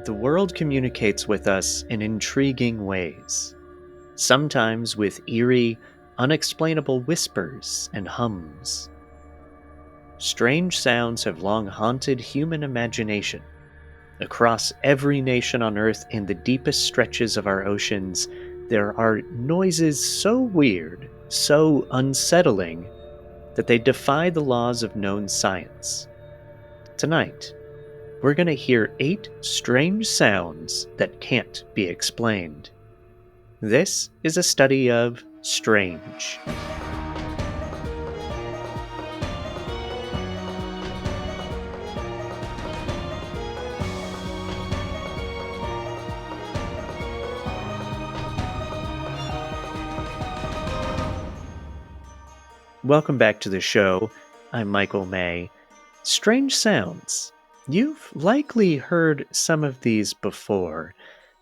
The world communicates with us in intriguing ways, sometimes with eerie, unexplainable whispers and hums. Strange sounds have long haunted human imagination. Across every nation on Earth and the deepest stretches of our oceans, there are noises so weird, so unsettling, that they defy the laws of known science. Tonight, we're going to hear 8 strange sounds that can't be explained. This is a study of strange. Welcome back to the show. I'm Michael May. Strange sounds. You've likely heard some of these before,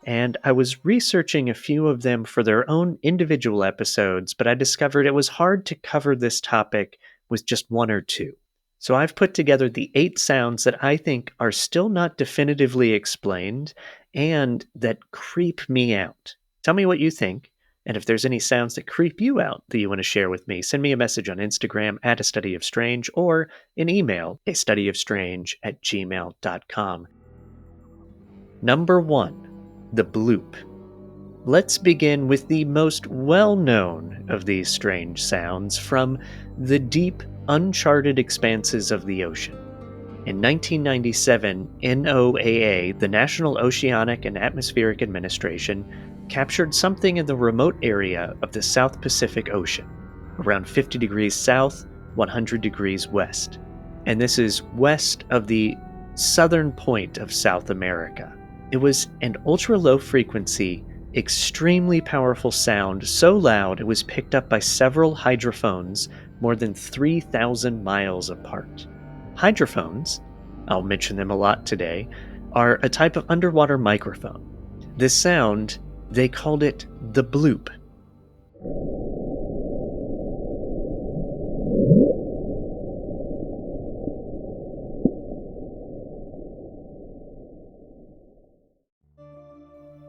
and I was researching a few of them for their own individual episodes, but I discovered it was hard to cover this topic with just one or two. So I've put together the 8 sounds that I think are still not definitively explained and that creep me out. Tell me what you think. And if there's any sounds that creep you out that you want to share with me, send me a message on Instagram at A Study of Strange or an email, astudyofstrange@gmail.com. Number 1, the bloop. Let's begin with the most well-known of these strange sounds from the deep, uncharted expanses of the ocean. In 1997, NOAA, the National Oceanic and Atmospheric Administration, captured something in the remote area of the South Pacific Ocean, around 50 degrees south, 100 degrees west. And this is west of the southern point of South America. It was an ultra-low frequency, extremely powerful sound, so loud it was picked up by several hydrophones more than 3,000 miles apart. Hydrophones, I'll mention them a lot today, are a type of underwater microphone. This sound, they called it the bloop.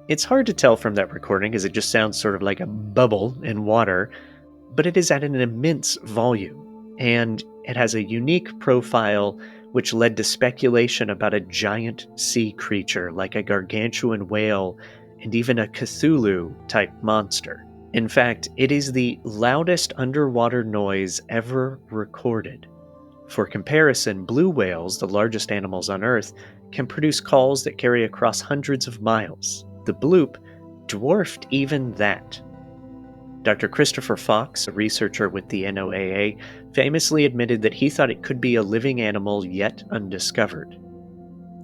It's hard to tell from that recording as it just sounds sort of like a bubble in water, but it is at an immense volume, and it has a unique profile which led to speculation about a giant sea creature like a gargantuan whale and even a Cthulhu-type monster. In fact, it is the loudest underwater noise ever recorded. For comparison, blue whales, the largest animals on Earth, can produce calls that carry across hundreds of miles. The bloop dwarfed even that. Dr. Christopher Fox, a researcher with the NOAA, famously admitted that he thought it could be a living animal yet undiscovered.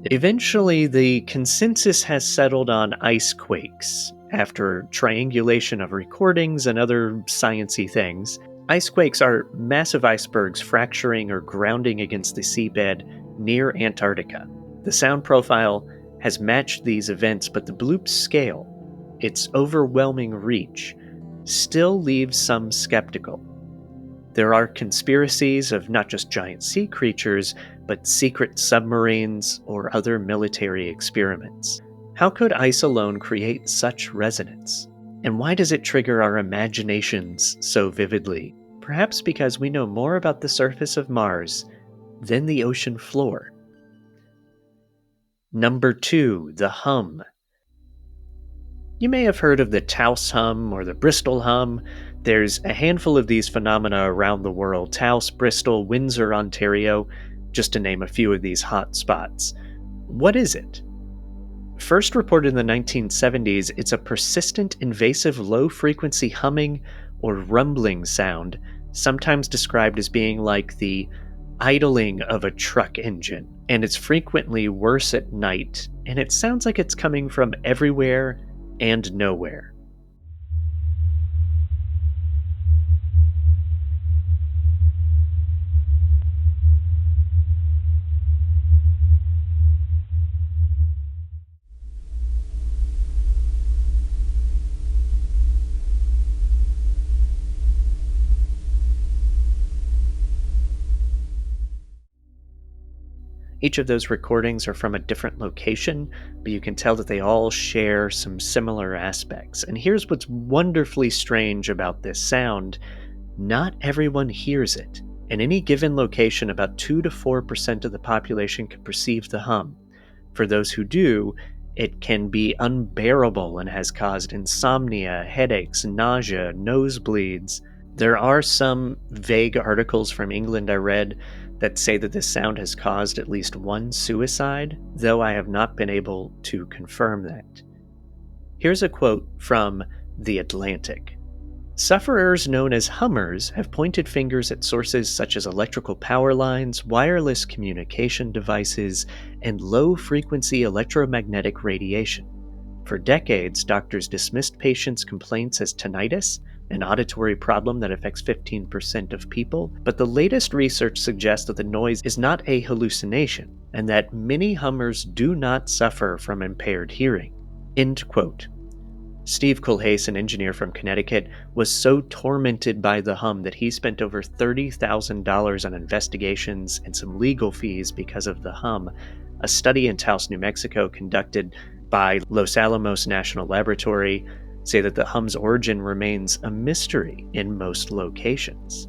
Eventually, the consensus has settled on ice quakes. After triangulation of recordings and other sciencey things, ice quakes are massive icebergs fracturing or grounding against the seabed near Antarctica. The sound profile has matched these events, but the bloop's scale, its overwhelming reach, still leaves some skeptical. There are conspiracies of not just giant sea creatures, but secret submarines or other military experiments. How could ice alone create such resonance? And why does it trigger our imaginations so vividly? Perhaps because we know more about the surface of Mars than the ocean floor. Number 2, the hum. You may have heard of the Taos hum or the Bristol hum. There's a handful of these phenomena around the world: Taos, Bristol, Windsor, Ontario, just to name a few of these hot spots. What is it? First reported in the 1970s, it's a persistent, invasive, low-frequency humming or rumbling sound, sometimes described as being like the idling of a truck engine. And it's frequently worse at night, and it sounds like it's coming from everywhere and nowhere. Each of those recordings are from a different location, but you can tell that they all share some similar aspects. And here's what's wonderfully strange about this sound: not everyone hears it. In any given location, about 2 to 4% of the population can perceive the hum. For those who do, it can be unbearable and has caused insomnia, headaches, nausea, nosebleeds. There are some vague articles from England I read that say that this sound has caused at least one suicide, though I have not been able to confirm that. Here's a quote from The Atlantic. Sufferers known as hummers have pointed fingers at sources such as electrical power lines, wireless communication devices, and low-frequency electromagnetic radiation. For decades, doctors dismissed patients' complaints as tinnitus, an auditory problem that affects 15% of people, but the latest research suggests that the noise is not a hallucination, and that many hummers do not suffer from impaired hearing. End quote. Steve Culhase, an engineer from Connecticut, was so tormented by the hum that he spent over $30,000 on investigations and some legal fees because of the hum. A study in Taos, New Mexico, conducted by Los Alamos National Laboratory, say that the hum's origin remains a mystery in most locations.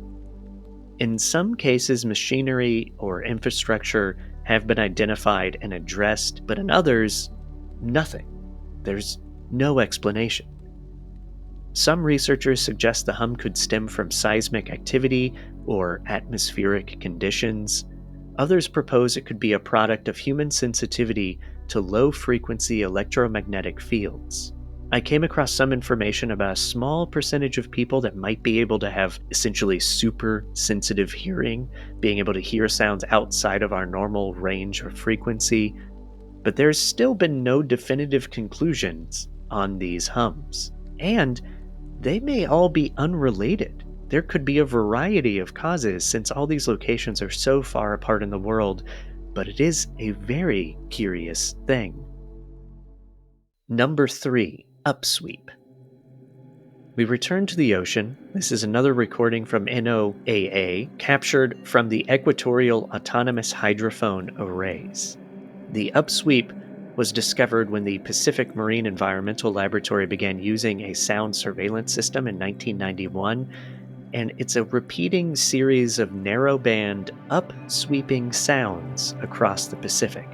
In some cases, machinery or infrastructure have been identified and addressed, but in others, nothing. There's no explanation. Some researchers suggest the hum could stem from seismic activity or atmospheric conditions. Others propose it could be a product of human sensitivity to low-frequency electromagnetic fields. I came across some information about a small percentage of people that might be able to have essentially super sensitive hearing, being able to hear sounds outside of our normal range of frequency, but there's still been no definitive conclusions on these hums. And they may all be unrelated. There could be a variety of causes since all these locations are so far apart in the world, but it is a very curious thing. Number 3, upsweep. We return to the ocean. This is another recording from NOAA, captured from the Equatorial Autonomous Hydrophone Arrays. The upsweep was discovered when the Pacific Marine Environmental Laboratory began using a sound surveillance system in 1991, and it's a repeating series of narrowband, upsweeping sounds across the Pacific.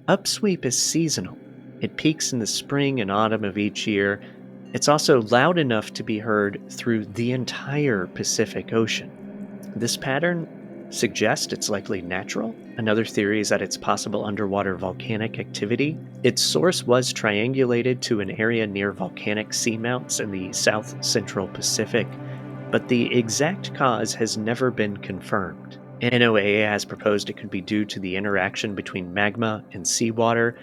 Upsweep is seasonal. It peaks in the spring and autumn of each year. It's also loud enough to be heard through the entire Pacific Ocean. This pattern suggests it's likely natural. Another theory is that it's possible underwater volcanic activity. Its source was triangulated to an area near volcanic seamounts in the south central Pacific, but the exact cause has never been confirmed. NOAA has proposed it could be due to the interaction between magma and seawater,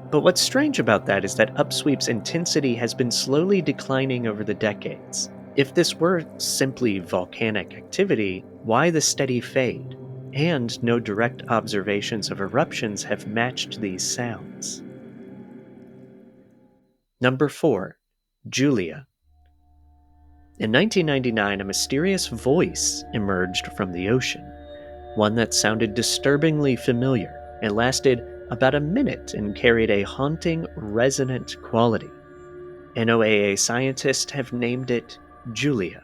but what's strange about that is that upsweep's intensity has been slowly declining over the decades. If this were simply volcanic activity, why the steady fade? And no direct observations of eruptions have matched these sounds. Number 4, Julia. In 1999, a mysterious voice emerged from the ocean, one that sounded disturbingly familiar. It lasted about a minute and carried a haunting, resonant quality. NOAA scientists have named it Julia.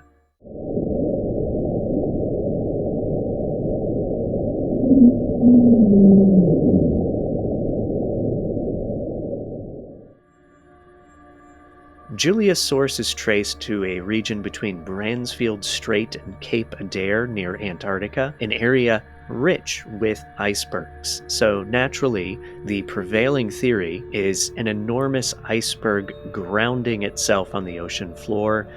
Julia's source is traced to a region between Bransfield Strait and Cape Adare near Antarctica, an area rich with icebergs. So naturally, the prevailing theory is an enormous iceberg grounding itself on the ocean floor.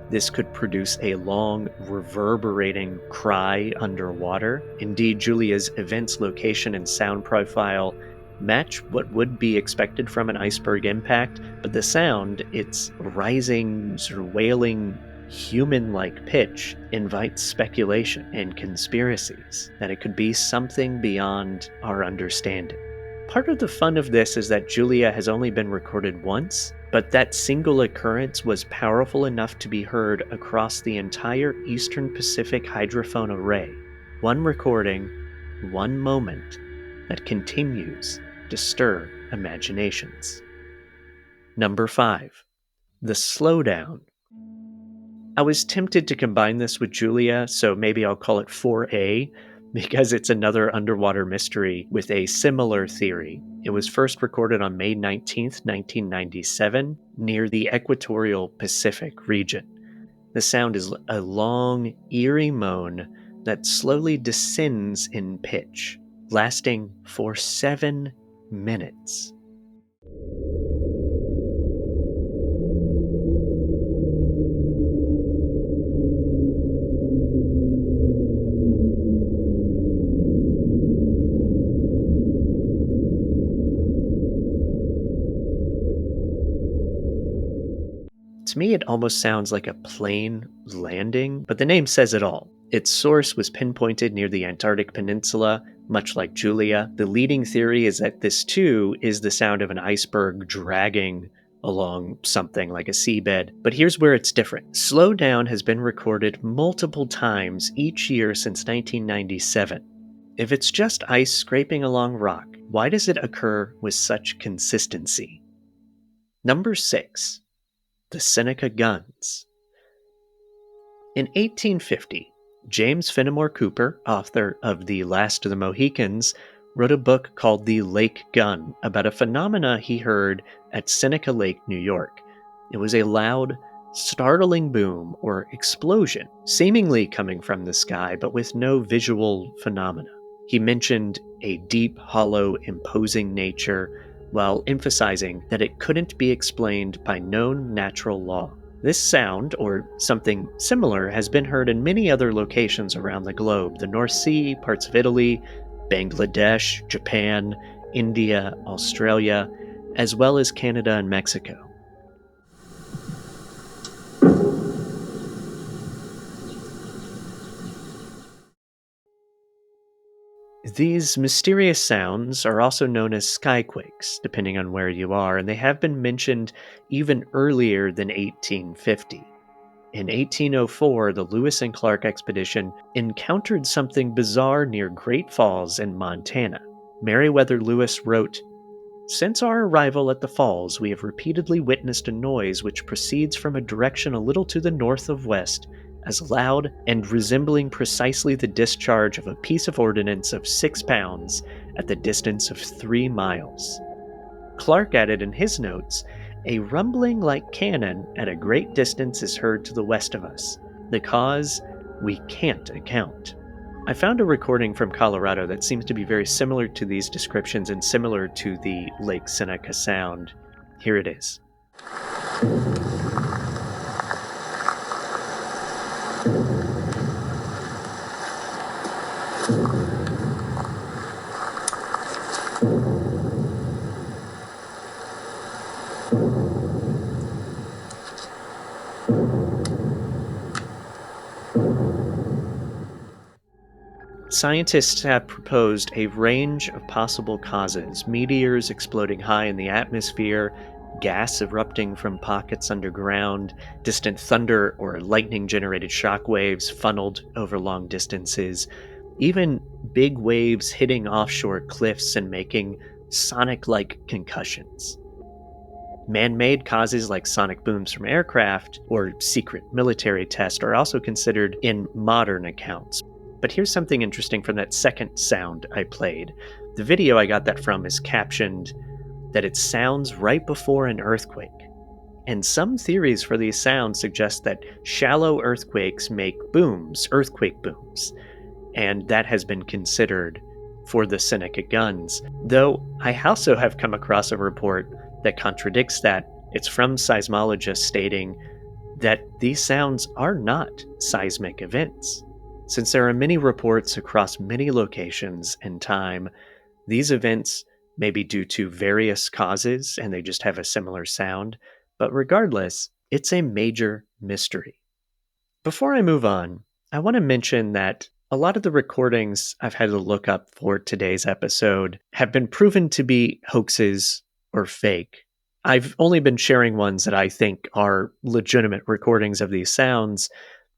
This could produce a long, reverberating cry underwater. Indeed, Julia's event's location and sound profile match what would be expected from an iceberg impact, but the sound, it's rising, sort of wailing human like pitch invites speculation and conspiracies that it could be something beyond our understanding. Part of the fun of this is that Julia has only been recorded once, but that single occurrence was powerful enough to be heard across the entire Eastern Pacific hydrophone array. One recording, one moment that continues to stir imaginations. Number 5. The Slowdown. I was tempted to combine this with Julia, so maybe I'll call it 4A, because it's another underwater mystery with a similar theory. It was first recorded on May 19th, 1997, near the equatorial Pacific region. The sound is a long, eerie moan that slowly descends in pitch, lasting for 7 minutes. To me, it almost sounds like a plane landing, but the name says it all. Its source was pinpointed near the Antarctic Peninsula, much like Julia. The leading theory is that this too is the sound of an iceberg dragging along something like a seabed. But here's where it's different. Slowdown has been recorded multiple times each year since 1997. If it's just ice scraping along rock, why does it occur with such consistency? Number 6. The Seneca Guns. In 1850, James Fenimore Cooper, author of The Last of the Mohicans, wrote a book called The Lake Gun about a phenomena he heard at Seneca Lake, New York. It was a loud, startling boom or explosion, seemingly coming from the sky but with no visual phenomena. He mentioned a deep, hollow, imposing nature, while emphasizing that it couldn't be explained by known natural law. This sound, or something similar, has been heard in many other locations around the globe: the North Sea, parts of Italy, Bangladesh, Japan, India, Australia, as well as Canada and Mexico. These mysterious sounds are also known as skyquakes, depending on where you are, and they have been mentioned even earlier than 1850. In 1804, the Lewis and Clark expedition encountered something bizarre near Great Falls in Montana. Meriwether Lewis wrote, "Since our arrival at the falls, we have repeatedly witnessed a noise which proceeds from a direction a little to the north of west, as loud and resembling precisely the discharge of a piece of ordnance of 6 pounds at the distance of 3 miles. Clark added in his notes, "A rumbling like cannon at a great distance is heard to the west of us. The cause we can't account." I found a recording from Colorado that seems to be very similar to these descriptions and similar to the Lake Seneca sound. Here it is. Scientists have proposed a range of possible causes: meteors exploding high in the atmosphere, gas erupting from pockets underground, distant thunder or lightning generated shock waves funneled over long distances, even big waves hitting offshore cliffs and making sonic like concussions. Man made causes like sonic booms from aircraft or secret military tests are also considered in modern accounts. But here's something interesting from that second sound I played. The video I got that from is captioned that it sounds right before an earthquake. And some theories for these sounds suggest that shallow earthquakes make booms, earthquake booms, and that has been considered for the Seneca guns. Though I also have come across a report that contradicts that. It's from seismologists stating that these sounds are not seismic events. Since there are many reports across many locations and time, these events may be due to various causes and they just have a similar sound, but regardless, it's a major mystery. Before I move on, I want to mention that a lot of the recordings I've had to look up for today's episode have been proven to be hoaxes or fake. I've only been sharing ones that I think are legitimate recordings of these sounds,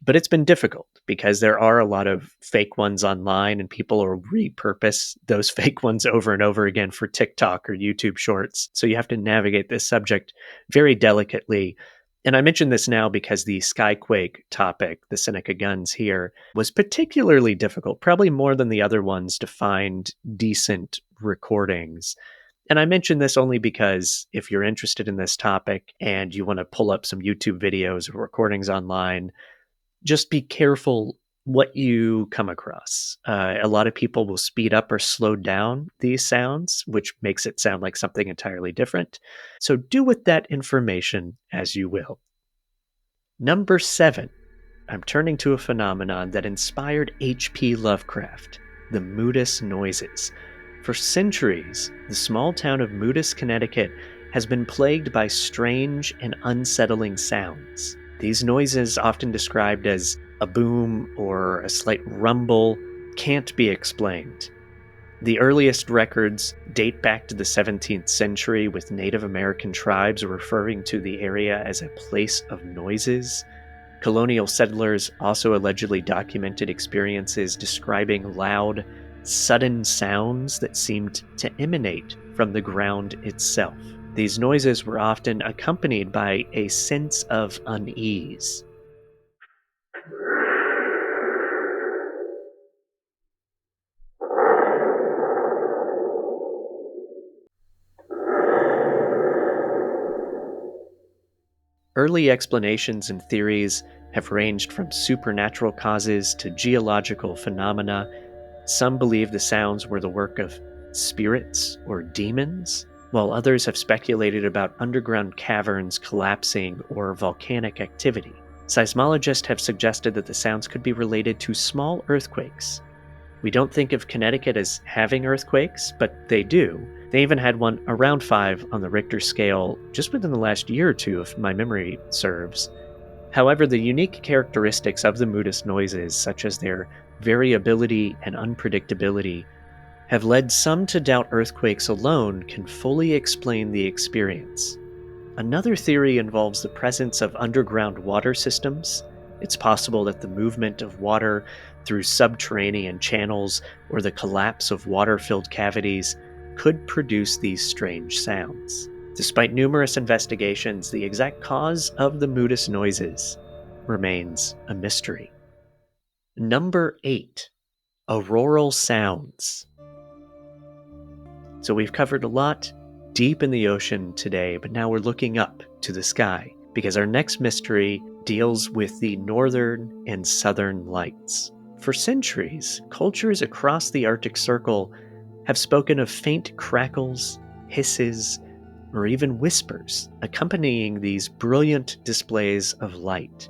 but it's been difficult because there are a lot of fake ones online and people will repurpose those fake ones over and over again for TikTok or YouTube shorts. So you have to navigate this subject very delicately. And I mention this now because the Skyquake topic, the Seneca guns here, was particularly difficult, probably more than the other ones, to find decent recordings. And I mention this only because if you're interested in this topic and you want to pull up some YouTube videos or recordings online, just be careful what you come across. A lot of people will speed up or slow down these sounds, which makes it sound like something entirely different. So do with that information as you will. Number 7, I'm turning to a phenomenon that inspired H.P. Lovecraft, the Moodus noises. For centuries, the small town of Moodus, Connecticut, has been plagued by strange and unsettling sounds. These noises, often described as a boom or a slight rumble, can't be explained. The earliest records date back to the 17th century, with Native American tribes referring to the area as a place of noises. Colonial settlers also allegedly documented experiences describing loud, sudden sounds that seemed to emanate from the ground itself. These noises were often accompanied by a sense of unease. Early explanations and theories have ranged from supernatural causes to geological phenomena. Some believe the sounds were the work of spirits or demons, while others have speculated about underground caverns collapsing or volcanic activity. Seismologists have suggested that the sounds could be related to small earthquakes. We don't think of Connecticut as having earthquakes, but they do. They even had one around 5 on the Richter scale just within the last year or two, if my memory serves. However, the unique characteristics of the Moodus noises, such as their variability and unpredictability, have led some to doubt earthquakes alone can fully explain the experience. Another theory involves the presence of underground water systems. It's possible that the movement of water through subterranean channels or the collapse of water-filled cavities could produce these strange sounds. Despite numerous investigations, the exact cause of the Moodus noises remains a mystery. Number 8. Auroral sounds. So we've covered a lot deep in the ocean today, but now we're looking up to the sky because our next mystery deals with the northern and southern lights. For centuries, cultures across the Arctic Circle have spoken of faint crackles, hisses, or even whispers accompanying these brilliant displays of light.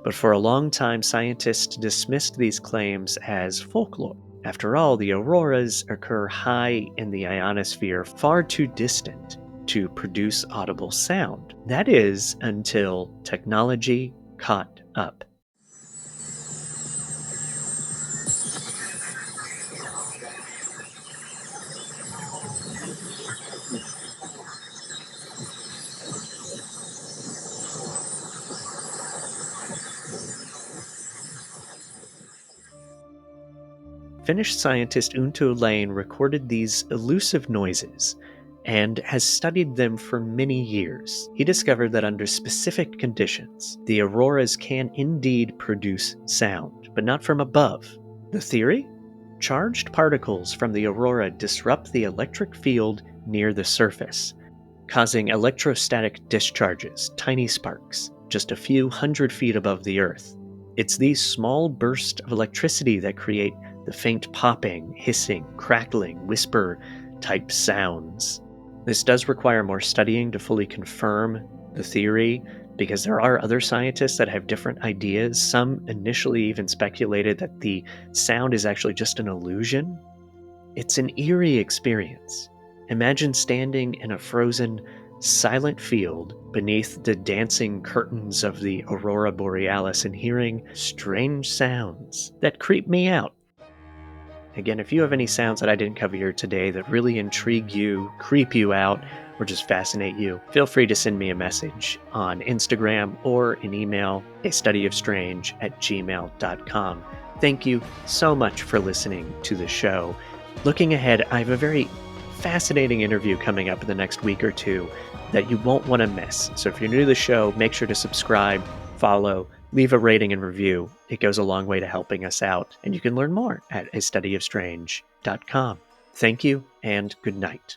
But for a long time, scientists dismissed these claims as folklore. After all, the auroras occur high in the ionosphere, far too distant to produce audible sound. That is, until technology caught up. Finnish scientist Unto Lane recorded these elusive noises and has studied them for many years. He discovered that under specific conditions, the auroras can indeed produce sound, but not from above. The theory? Charged particles from the aurora disrupt the electric field near the surface, causing electrostatic discharges, tiny sparks, just a few hundred feet above the Earth. It's these small bursts of electricity that create the faint popping, hissing, crackling, whisper-type sounds. This does require more studying to fully confirm the theory, because there are other scientists that have different ideas. Some initially even speculated that the sound is actually just an illusion. It's an eerie experience. Imagine standing in a frozen, silent field beneath the dancing curtains of the aurora borealis and hearing strange sounds that creep me out. Again, if you have any sounds that I didn't cover here today that really intrigue you, creep you out, or just fascinate you, feel free to send me a message on Instagram or an email, astudyofstrange@gmail.com. Thank you so much for listening to the show. Looking ahead, I have a very fascinating interview coming up in the next week or two that you won't want to miss. So if you're new to the show, make sure to subscribe, follow, leave a rating and review. It goes a long way to helping us out. And you can learn more at astudyofstrange.com. Thank you and good night.